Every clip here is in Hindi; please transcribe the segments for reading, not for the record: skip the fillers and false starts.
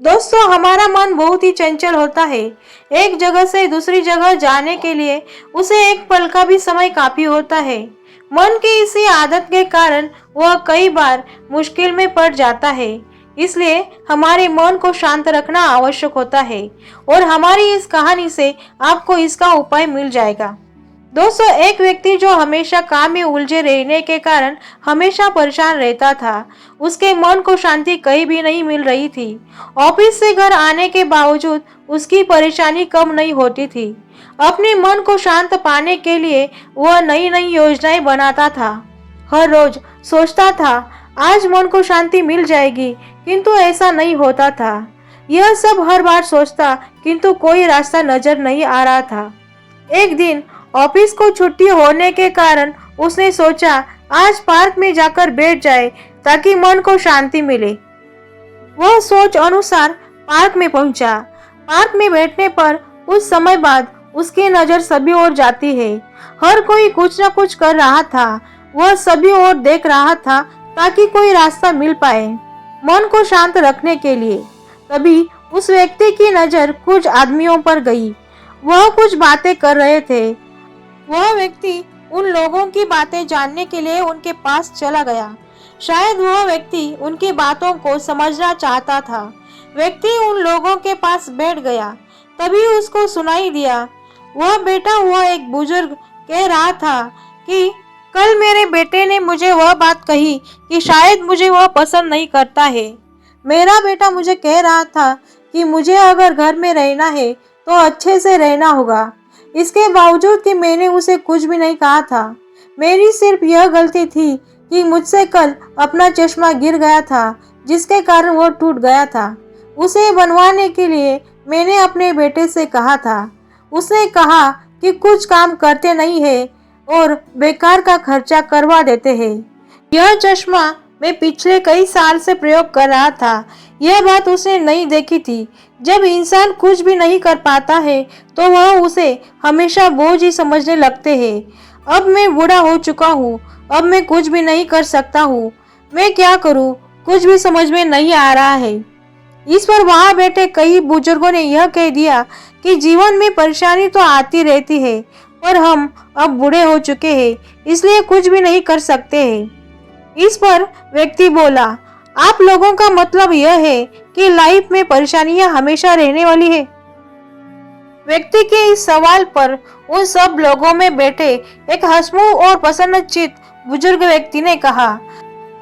दोस्तों, हमारा मन बहुत ही चंचल होता है। एक जगह से दूसरी जगह जाने के लिए उसे एक पल का भी समय काफी होता है। मन की इसी आदत के कारण वह कई बार मुश्किल में पड़ जाता है। इसलिए हमारे मन को शांत रखना आवश्यक होता है और हमारी इस कहानी से आपको इसका उपाय मिल जाएगा। दोस्तों, एक व्यक्ति जो हमेशा काम में उलझे रहने के कारण हमेशा परेशान रहता था। उसके मन को शांति कहीं भी नहीं मिल रही थी। ऑफिस से घर आने के बावजूद उसकी परेशानी कम नहीं होती थी। अपने मन को शांत पाने के लिए वह नई नई योजनाएं बनाता था। हर रोज सोचता था आज मन को शांति मिल जाएगी, किंतु ऐसा नहीं होता था। यह सब हर बार सोचता, किंतु कोई रास्ता नजर नहीं आ रहा था। एक दिन ऑफिस को छुट्टी होने के कारण उसने सोचा आज पार्क में जाकर बैठ जाए ताकि मन को शांति मिले। वह सोच अनुसार पार्क में पहुंचा। पार्क में बैठने पर कुछ समय बाद उसकी नजर सभी ओर जाती है। हर कोई कुछ न कुछ कर रहा था। वह सभी ओर देख रहा था ताकि कोई रास्ता मिल पाए मन को शांत रखने के लिए। तभी उस व्यक्ति की नजर कुछ आदमियों पर गई। वह कुछ बातें कर रहे थे। वह व्यक्ति उन लोगों की बातें जानने के लिए उनके पास चला गया। शायद वह व्यक्ति उनकी बातों को समझना चाहता था। व्यक्ति उन लोगों के पास बैठ गया। तभी उसको सुनाई दिया वह बैठा हुआ एक बुजुर्ग कह रहा था कि कल मेरे बेटे ने मुझे वह बात कही कि शायद मुझे वह पसंद नहीं करता है। मेरा बेटा मुझे कह रहा था कि मुझे अगर घर में रहना है तो अच्छे से रहना होगा। इसके बावजूद कि मैंने उसे कुछ भी नहीं कहा था। मेरी सिर्फ यह गलती थी कि मुझसे कल अपना चश्मा गिर गया था, जिसके कारण वो टूट गया था। उसे बनवाने के लिए मैंने अपने बेटे से कहा था। उसने कहा कि कुछ काम करते नहीं है और बेकार का खर्चा करवा देते हैं। यह चश्मा मैं पिछले कई साल से प्रयोग कर रहा था। यह बात उसने नहीं देखी थी। जब इंसान कुछ भी नहीं कर पाता है तो वह उसे हमेशा बोझ ही समझने लगते हैं। अब मैं बूढ़ा हो चुका हूँ, अब मैं कुछ भी नहीं कर सकता हूँ। मैं क्या करूँ, कुछ भी समझ में नहीं आ रहा है। इस पर वहां बैठे कई बुजुर्गों ने यह कह दिया कि जीवन में परेशानी तो आती रहती है, पर हम अब बूढ़े हो चुके हैं, इसलिए कुछ भी नहीं कर सकते हैं। इस पर व्यक्ति बोला, आप लोगों का मतलब यह है कि लाइफ में परेशानियां हमेशा रहने वाली है। व्यक्ति के इस सवाल पर उन सब लोगों में बैठे एक हंसमुख और प्रसन्नचित्त बुजुर्ग व्यक्ति ने कहा,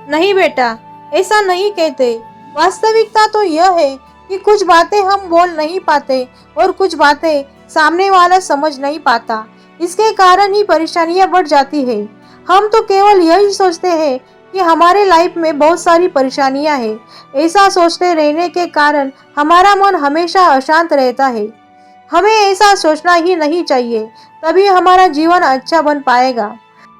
नहीं बेटा, ऐसा नहीं कहते। वास्तविकता तो यह है कि कुछ बातें हम बोल नहीं पाते और कुछ बातें सामने वाला समझ नहीं पाता। इसके कारण ही परेशानियां बढ़ जाती है। हम तो केवल यही सोचते हैं कि हमारे लाइफ में बहुत सारी परेशानियां हैं। ऐसा सोचते रहने के कारण हमारा मन हमेशा अशांत रहता है। हमें ऐसा सोचना ही नहीं चाहिए, तभी हमारा जीवन अच्छा बन पाएगा।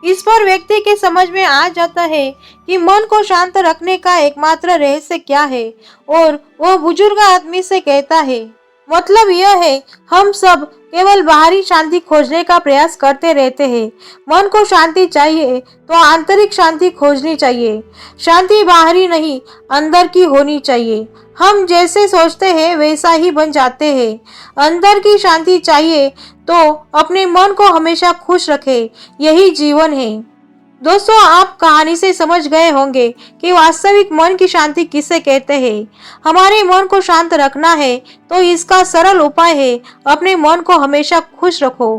इस पर व्यक्ति के समझ में आ जाता है कि मन को शांत रखने का एकमात्र रहस्य क्या है और वह बुजुर्ग आदमी से कहता है, मतलब यह है हम सब केवल बाहरी शांति खोजने का प्रयास करते रहते हैं। मन को शांति चाहिए तो आंतरिक शांति खोजनी चाहिए। शांति बाहरी नहीं, अंदर की होनी चाहिए। हम जैसे सोचते हैं वैसा ही बन जाते हैं। अंदर की शांति चाहिए तो अपने मन को हमेशा खुश रखें, यही जीवन है। दोस्तों, आप कहानी से समझ गए होंगे कि वास्तविक मन की शांति किसे कहते हैं। हमारे मन को शांत रखना है तो इसका सरल उपाय है, अपने मन को हमेशा खुश रखो।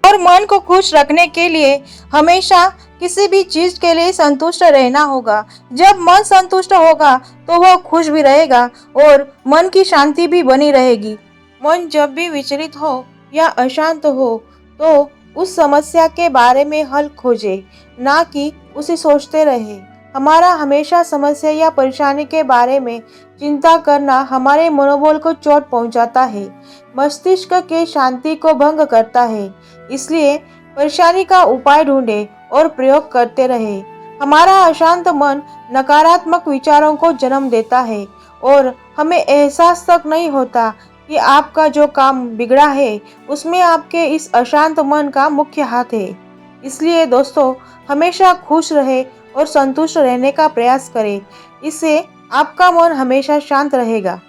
और मन को खुश रखने के लिए हमेशा किसी भी चीज के लिए संतुष्ट रहना होगा। जब मन संतुष्ट होगा तो वह खुश भी रहेगा और मन की शांति भी बनी रहेगी। मन जब भी विचलित हो या अशांत हो तो उस समस्या के बारे में हल खोजे, ना कि उसे सोचते रहे। हमारा हमेशा समस्या या परेशानी के बारे में चिंता करना हमारे मनोबल को चोट पहुंचाता है, मस्तिष्क के शांति को भंग करता है। इसलिए परेशानी का उपाय ढूंढे और प्रयोग करते रहे। हमारा अशांत मन नकारात्मक विचारों को जन्म देता है और हमें एहसास तक नहीं होता कि आपका जो काम बिगड़ा है उसमें आपके इस अशांत मन का मुख्य हाथ है। इसलिए दोस्तों, हमेशा खुश रहे और संतुष्ट रहने का प्रयास करें। इससे आपका मन हमेशा शांत रहेगा।